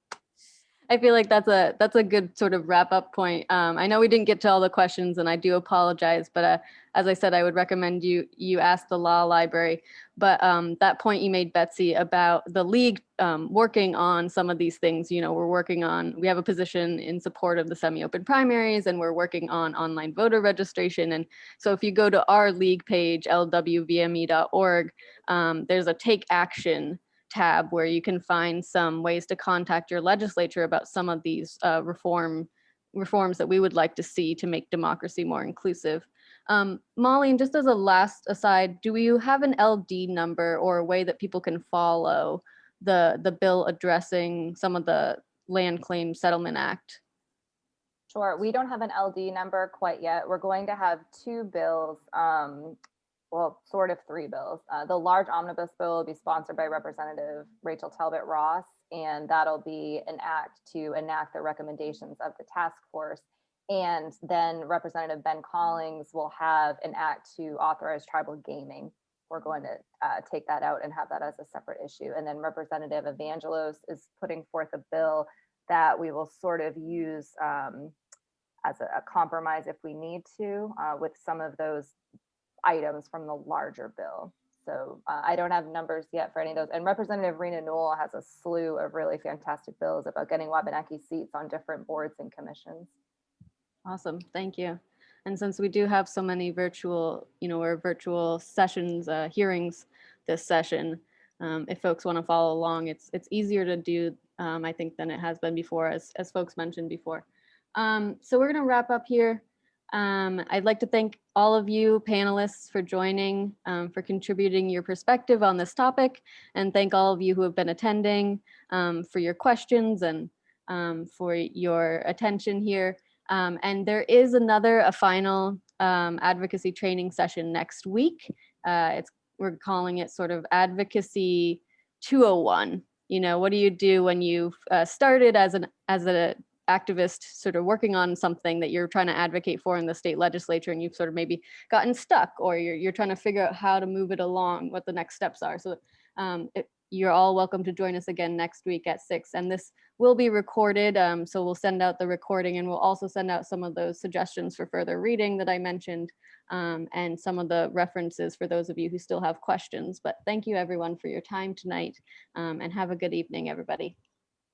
I feel like that's a good sort of wrap up point. I know we didn't get to all the questions, and I do apologize, but as I said, I would recommend you ask the law library. But that point you made, Betsy, about the league working on some of these things, you know, we have a position in support of the semi-open primaries, and we're working on online voter registration. And so if you go to our league page, lwvme.org, there's a take action tab where you can find some ways to contact your legislature about some of these reforms that we would like to see to make democracy more inclusive. Molly, and just as a last aside, do you have an LD number or a way that people can follow the bill addressing some of the Land Claim Settlement Act? Sure, we don't have an LD number quite yet. We're going to have two bills, well, sort of three bills. The large omnibus bill will be sponsored by Representative Rachel Talbot Ross, and that'll be an act to enact the recommendations of the task force. And then Representative Ben Collins will have an act to authorize tribal gaming. We're going to take that out and have that as a separate issue. And then Representative Evangelos is putting forth a bill that we will sort of use as a compromise if we need to, with some of those items from the larger bill. So I don't have numbers yet for any of those. And Representative Rena Newell has a slew of really fantastic bills about getting Wabanaki seats on different boards and commissions. Awesome, thank you. And since we do have so many virtual, or virtual sessions, hearings this session, if folks want to follow along, it's easier to do, I think, than it has been before, as folks mentioned before. So we're going to wrap up here. I'd like to thank all of you panelists for joining, for contributing your perspective on this topic, and thank all of you who have been attending for your questions and for your attention here. And there is a final advocacy training session next week. We're calling it sort of Advocacy 201. What do you do when you've started as an activist, sort of working on something that you're trying to advocate for in the state legislature, and you've sort of maybe gotten stuck, or you're trying to figure out how to move it along, what the next steps are. So you're all welcome to join us again next week at 6. And this will be recorded, so we'll send out the recording, and we'll also send out some of those suggestions for further reading that I mentioned, and some of the references for those of you who still have questions. But thank you everyone for your time tonight, and have a good evening, everybody.